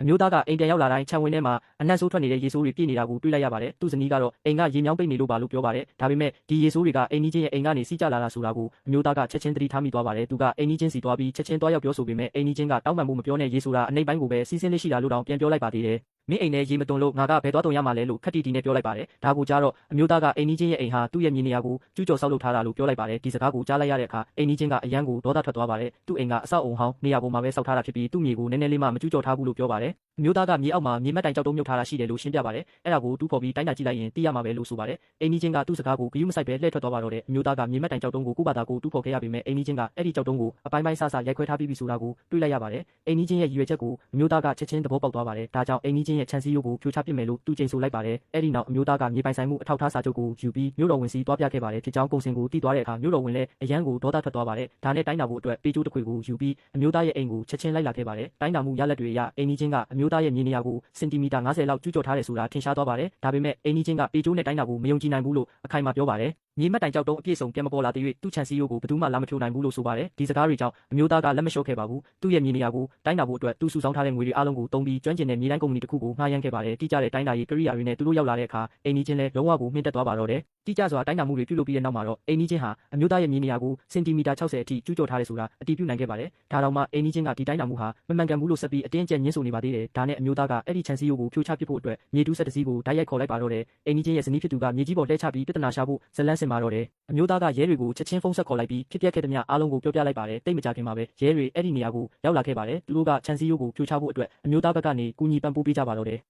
အမျိုးသားကအိမ်ပြန်ရောက်လာတိုင်းခြံဝင်းထဲမှာအနံ့ဆိုးထွက်နေတဲ့ရေဆိုးတွေပြည့်နေတာကိုတွေ့လိုက်ရပါတယ်။သူ့ဇနီးကတော့အိမ်ကရေမြောင်းပိတ်နေလို့ပါလို့ပြောပါတယ်။ဒါပေမဲ့ဒီရေဆိုးတွေကအိမ်နီးချင်းရဲ့အိမ်ကနေစီးကျလာတာဆိုတာကိုအမျိုးသားကချက်ချင်းသတိထားမိသွားပါတယ်။သူကအိမ်နီးချင်းစီသွားပြီးချက်ချင်းသွားရောက်ပြောဆိုပေမဲ့အိမ်နီးချင်းကတောင်းပန်မှုမပြောနဲ့ရေဆိုတာအနှိမ့်ပိုင်းကိုပဲစီးဆင်းလေးရှိတာလို့တောင်ပြန်ပြောလိုက်ပါသေးတယ်။မင်းအိမ်နဲ့ရေမသွန်လို့ငါကဘယ်သွားသွန်ရမှာလဲလို့ခက်တီတီနဲ့ပြောလိုက်ပါတယ်။ဒါကိုကြားတော့အမျိုးသားကအိမ်နီးချင်းရဲ့အိမ်ဟာသူ့ရဲ့မြေနေရာကိုကျူးကျော်ဆောက်လုပ်ထားတာလို့ပြောလိုက်ပါတယ်။ဒီစကားကိုကြားလိုက်ရတဲ့အခါအိမ်နီးချင်းကအယံကိုဒေါသထွက်သွားပါတယ်။သူ့အိမ်ကအဆောက်အုံဟောင်းနေရာပေါ်မှာပဲဆောက်ထားတာဖြစ်ပြီးသူ့မြေကိုနည်းနည်းလေးမှမကျူးကျော်ထားဘူးလို့ပြောပါတယ်။အမျိုးသားကမြေအောက်မှာမြေမှတ်တိုင်ကြောက်တုံးမြုပ်ထားတာရှိတယ်လို့ရှင်းပြပါတယ်။အဲ့ဒါကိုတူးဖော်ပြီးတိုင်းတာကြည့်လိုက်ရင်သိရမှာပဲလို့ဆိုပါတယ်။အိမ်နီးချင်းကသူ့စကားကိုဂရုမစိုက်ပဲလှည့်ထွက်သွားပါတော့တယ်။အမျိုးသားကမြေမှတ်တိုင်ကြောက်တုံးကိုကိုယ့်ဘာသာကိုတူးဖော်ခဲ့ရပေမဲ့အိမ်နီးချင်းကအဲ့ဒီကြောက်တုံးကိုအပိုင်းပိုင်းဆဆရိုက်ခွဲထားပြီးပြီဆိုတာကိုတွေ့လိုက်ရပါတယ်။အိမ်နီးချင်းရဲ့ရည်ရွယ်ချက်ကိုအမျိုးသားကချက်ချင်းသဘောပေါက်သွားပါတယ်။ဒါကြောင့်အိမ်နီးချင်းရဲ့ခြံစည်းရိုးကိုဖြိုချပစ်မယ်လို့သူချိန်ဆိုလိုက်ပါတယ်။အဲ့ဒီနောက်အမျိုးသားကမြေပိုင်ဆိုင်မှုအထောက်အထားစာချုပ်ကိုယူပြီးမြို့တော်ဝင်စီတွားပြခဲ့ပါတယ်။ဖြစ်ကြောင်းကုန်စင်ကိုတီးသွားတဲ့အခါမြို့တော်ဝင်လည်းအယံကိုဒေါသထွက်သွားပါတယ်။ဒါနဲ့တိုင်းတာဖို့အတွက်ပေကျိုးတစ်ခွေကိုယူပြီးအမျိုးသားရဲ့အိမ်ကိုချက်ချင်းလိုက်လာခဲ့ပါတယ်။တိုင်းတာမှုရလဒ်တွေအရအိမ်နီးချင်းကအမျိုးသားရဲ့မြေနေရာကိုစင်တီမီတာ90လောက်ကျူးကျော်ထားတယ်ဆိုတာထင်ရှားသွားပါတယ်။ဒါပေမဲ့အိမ်နီးချင်းကပေကျိုးနဲ့တိုင်းတာကိုမယုံကြည်နိုင်ဘူးလို့အခိုင်အမာပြောပါတယ်။မြေမှတ်တိုင်ကြောက်တုံးအပြည့်စုံပြန်မပေါ်လာသေး၍သူ့ခြံစည်းရိုးကိုဘယ်သူမှလာမဖြိုနိုင်ဘူးလို့ဆိုပါတယ်။ဒီစကားတွေကြောင့်အမျိုးသားကလက်မလျှော့ခဲ့ပါဘူး။သူ့ရဲ့မြေနေရာကိုတိုင်းတာဖို့အတွက်သူစုဆောင်းထားတဲ့ငွေတွေအားလုံးကိုသုံးပြီးကျွမ်းကျင်တဲ့မြေတိုင်းကုမ္ပဏီတစ်ခုကိုငှားရမ်းခဲ့ပါတယ်။တိကျတဲ့တိုင်းတာရေးကိရိယာတွေနဲ့သူတို့ရောက်လာတဲ့အခါအိမ်နီးချင်းလည်းလုံးဝကိုမြင့်တက်သွားပါတော့တယ်။တိကျစွာတိုင်းတာမှုတွေပြုလုပ်ပြီးတဲ့နောက်မှာတော့အိမ်နီးချင်းဟာအမျိုးသားရဲ့မြေနေရာကိုစင်တီမီတာ60အထိကျူးကျော်ထားတယ်ဆိုတာအတည်ပြုနိုင်ခဲ့ပါတယ်။ဒါတောင်မှအိမ်နီးချင်းကဒီတိုင်းတာမှုဟာမမှန်ကန်ဘူးလို့ဆက်ပြီးအတင်းအကျပ်ညှင်းဆိုနေပါသေးတယ်။ဒါနဲ့အမျိုးသားကအဲ့ဒီခြံစည်းရိုးကိုဖြိုချပစ်ဖို့အတွက်မြေတူးဆက်တစ်စီးကိုတိုက်ရိုက်ခေါ်လိုက်ပါတော့တယ်။အိမ်နီးချင်းရဲ့ဇနီးဖြစ်သူကမြေကြီးပေါ်လှည့်ချပြီးပြဿနာရှာဖို့ဇလန်းစင်ပါတော့တယ်။အမျိုးသားကရဲတွေကိုချက်ချင်းဖုန်းဆက်ခေါ်လိုက်ပြီးဖြစ်ပျက်ခဲ့သမျှအားလုံးကိုပြောပြလိုက်ပါတယ်။တိတ်မကြခင်မှာပဲရဲတွေအဲ့ဒီနေရာကိုရောက်လာခဲ့ပါတယ်။သူတို့ကခြံစည်းရိုးကိုဖြိုချဖို့အတွက်အမျိုးသားဘက်ကနေကူညီပံ့ပိုးပေးကြပါတော့တယ်။